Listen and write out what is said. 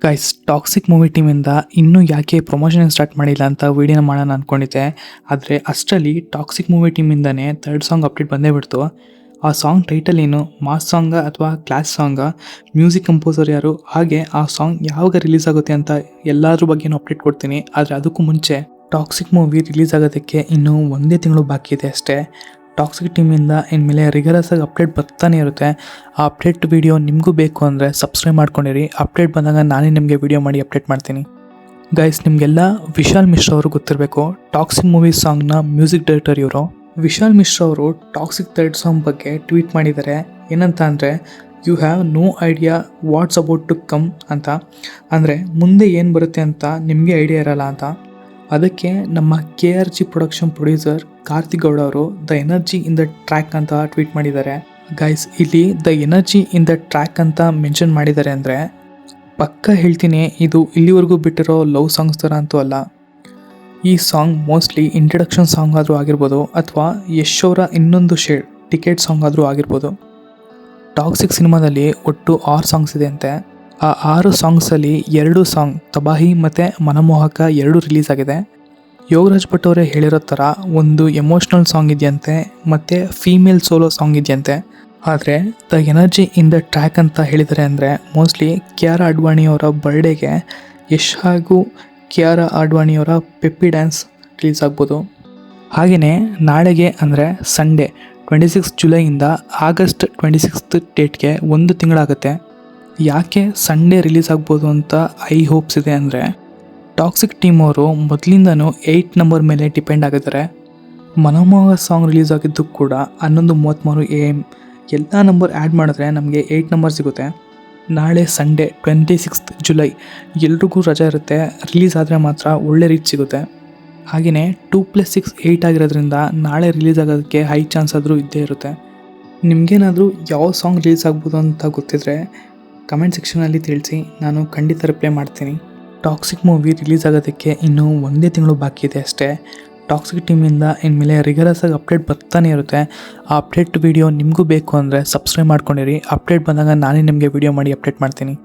Guys, toxic movie ಟೀಮಿಂದ ಇನ್ನೂ ಯಾಕೆ promotion start ಮಾಡಿಲ್ಲ ಅಂತ ವಿಡಿಯೋನ ಮಾಡೋಣ ಅಂದ್ಕೊಂಡಿದ್ದೆ. ಆದರೆ ಅಷ್ಟರಲ್ಲಿ ಟಾಕ್ಸಿಕ್ ಮೂವಿ ಟೀಮಿಂದನೇ ಥರ್ಡ್ ಸಾಂಗ್ ಅಪ್ಡೇಟ್ ಬಂದೇ ಬಿಡ್ತು. ಆ ಸಾಂಗ್ ಟೈಟಲ್ ಏನು, ಮಾಸ್ ಸಾಂಗ ಅಥವಾ ಕ್ಲಾಸ್ ಸಾಂಗ, ಮ್ಯೂಸಿಕ್ ಕಂಪೋಸರ್ ಯಾರು, ಹಾಗೆ ಆ ಸಾಂಗ್ ಯಾವಾಗ ರಿಲೀಸ್ ಆಗುತ್ತೆ ಅಂತ ಎಲ್ಲದ್ರ ಬಗ್ಗೆನೂ ಅಪ್ಡೇಟ್ ಕೊಡ್ತೀನಿ. ಆದರೆ ಅದಕ್ಕೂ ಮುಂಚೆ ಟಾಕ್ಸಿಕ್ ಮೂವಿ ರಿಲೀಸ್ ಆಗೋದಕ್ಕೆ ಇನ್ನೂ ಒಂದೇ ತಿಂಗಳು ಬಾಕಿ ಇದೆ ಅಷ್ಟೇ. ಟಾಕ್ಸಿಕ್ ಟೀಮಿಂದ ಇನ್ಮೇಲೆ ರಿಗರಸ್ ಆಗಿ ಅಪ್ಡೇಟ್ ಬರ್ತಾನೆ ಇರುತ್ತೆ. ಆ ಅಪ್ಡೇಟ್ ವಿಡಿಯೋ ನಿಮಗೂ ಬೇಕು ಅಂದರೆ ಸಬ್ಸ್ಕ್ರೈಬ್ ಮಾಡ್ಕೊಂಡಿರಿ. ಅಪ್ಡೇಟ್ ಬಂದಾಗ ನಾನೇ ನಿಮಗೆ ವಿಡಿಯೋ ಮಾಡಿ ಅಪ್ಡೇಟ್ ಮಾಡ್ತೀನಿ. ಗೈಸ್, ನಿಮಗೆಲ್ಲ ವಿಶಾಲ್ ಮಿಶ್ರಾ ಅವರು ಗೊತ್ತಿರಬೇಕು. ಟಾಕ್ಸಿಕ್ ಮೂವಿ ಸಾಂಗ್ನ ಮ್ಯೂಸಿಕ್ ಡೈರೆಕ್ಟರ್ ಇವರು. ವಿಶಾಲ್ ಮಿಶ್ರಾ ಅವರು ಟಾಕ್ಸಿಕ್ ಥರ್ಡ್ ಸಾಂಗ್ ಬಗ್ಗೆ ಟ್ವೀಟ್ ಮಾಡಿದ್ದಾರೆ. ಏನಂತ ಅಂದರೆ, you have no idea what's about to come ಅಂತ. ಅಂದರೆ ಮುಂದೆ ಏನು ಬರುತ್ತೆ ಅಂತ ನಿಮಗೆ ಐಡಿಯಾ ಇರಲ್ಲ ಅಂತ. ಅದಕ್ಕೆ ನಮ್ಮ KRG production producer Karthik Gowda ಅವರು the energy in the track ಅಂತ ಟ್ವೀಟ್ ಮಾಡಿದ್ದಾರೆ. ಗೈಸ್, ಇಲ್ಲಿ the energy in the track ಅಂತ ಮೆನ್ಷನ್ ಮಾಡಿದ್ದಾರೆ ಅಂದರೆ ಪಕ್ಕ ಹೇಳ್ತೀನಿ, ಇದು ಇಲ್ಲಿವರೆಗೂ ಬಿಟ್ಟಿರೋ ಲವ್ ಸಾಂಗ್ಸ್ ಥರ ಅಂತೂ ಅಲ್ಲ. ಈ ಸಾಂಗ್ ಮೋಸ್ಟ್ಲಿ ಇಂಟ್ರಡಕ್ಷನ್ ಸಾಂಗ್ ಆದರೂ ಆಗಿರ್ಬೋದು, ಅಥವಾ ಯಶ್ ಅವರ ಇನ್ನೊಂದು ಶೇಡ್ ಟಿಕೆಟ್ ಸಾಂಗ್ ಆದರೂ ಆಗಿರ್ಬೋದು. ಟಾಕ್ಸಿಕ್ ಸಿನಿಮಾದಲ್ಲಿ ಒಟ್ಟು 6 ಸಾಂಗ್ಸ್ ಇದೆ ಅಂತೆ. ಆ 6 ಸಾಂಗ್ಸಲ್ಲಿ 2 ಸಾಂಗ್ ತಬಾಹಿ ಮತ್ತು ಮನಮೋಹಕ 2 ರಿಲೀಸ್ ಆಗಿದೆ. ಯೋಗರಾಜ್ ಭಟ್ ಅವರೇ ಹೇಳಿರೋ ಥರ ಒಂದು ಎಮೋಷ್ನಲ್ ಸಾಂಗ್ ಇದೆಯಂತೆ ಮತ್ತು ಫೀಮೇಲ್ ಸೋಲೋ ಸಾಂಗ್ ಇದೆಯಂತೆ. ಆದರೆ the energy in the track ಅಂತ ಹೇಳಿದ್ದಾರೆ ಅಂದರೆ ಮೋಸ್ಟ್ಲಿ ಕಿಯಾರಾ ಅಡ್ವಾಣಿಯವರ ಬರ್ಡೇಗೆ ಯಶ್ ಹಾಗೂ ಕಿಯಾರಾ ಅಡ್ವಾಣಿಯವರ ಪೆಪ್ಪಿ ಡ್ಯಾನ್ಸ್ ರಿಲೀಸ್ ಆಗ್ಬೋದು. ಹಾಗೆಯೇ ನಾಳೆಗೆ ಅಂದರೆ ಸಂಡೇ 26 ಜುಲೈಯಿಂದ ಆಗಸ್ಟ್ 26 ಡೇಟ್ಗೆ 1 ತಿಂಗಳಾಗುತ್ತೆ. ಯಾಕೆ ಸಂಡೇ ರಿಲೀಸ್ ಆಗ್ಬೋದು ಅಂತ ಹೋಪ್ಸ್ ಇದೆ ಅಂದರೆ, ಟಾಕ್ಸಿಕ್ ಟೀಮ್ ಅವರು ಮೊದಲಿಂದನೂ 8 ನಂಬರ್ ಮೇಲೆ ಡಿಪೆಂಡ್ ಆಗಿದ್ದಾರೆ. ಮನಮೋಹ ಸಾಂಗ್ ರಿಲೀಸ್ ಆಗಿದ್ದು ಕೂಡ 11:33 AM. ಎಲ್ಲ ನಂಬರ್ ಆ್ಯಡ್ ಮಾಡಿದ್ರೆ ನಮಗೆ 8 ನಂಬರ್ ಸಿಗುತ್ತೆ. ನಾಳೆ ಸಂಡೇ 26 ಜುಲೈ ಎಲ್ರಿಗೂ ರಜೆ ಇರುತ್ತೆ. ರಿಲೀಸ್ ಆದರೆ ಮಾತ್ರ ಒಳ್ಳೆ ರೀಚ್ ಸಿಗುತ್ತೆ. ಹಾಗೆಯೇ 2+6 8 ಆಗಿರೋದ್ರಿಂದ ನಾಳೆ ರಿಲೀಸ್ ಆಗೋದಕ್ಕೆ ಹೈ ಚಾನ್ಸ್ ಆದರೂ ಇದ್ದೇ ಇರುತ್ತೆ. ನಿಮಗೇನಾದರೂ ಯಾವ ಸಾಂಗ್ ರಿಲೀಸ್ ಆಗ್ಬೋದು ಅಂತ ಗೊತ್ತಿದ್ರೆ ಕಮೆಂಟ್ ಸೆಕ್ಷನಲ್ಲಿ ತಿಳಿಸಿ, ನಾನು ಖಂಡಿತ ರಿಪ್ಲೈ ಮಾಡ್ತೀನಿ. ಟಾಕ್ಸಿಕ್ ಮೂವಿ ರಿಲೀಸ್ ಆಗೋದಕ್ಕೆ ಇನ್ನೂ ಒಂದೇ ತಿಂಗಳು ಬಾಕಿ ಇದೆ ಅಷ್ಟೇ. ಟಾಕ್ಸಿಕ್ ಟೀಮಿಂದ ಇನ್ಮೇಲೆ ರಿಗರಸ್ ಆಗಿ ಅಪ್ಡೇಟ್ ಬರ್ತಾನೆ ಇರುತ್ತೆ. ಆ ಅಪ್ಡೇಟ್ ವಿಡಿಯೋ ನಿಮಗೂ ಬೇಕು ಅಂದರೆ ಸಬ್ಸ್ಕ್ರೈಬ್ ಮಾಡ್ಕೊಂಡಿರಿ. ಅಪ್ಡೇಟ್ ಬಂದಾಗ ನಾನೇ ನಿಮಗೆ ವಿಡಿಯೋ ಮಾಡಿ ಅಪ್ಡೇಟ್ ಮಾಡ್ತೀನಿ.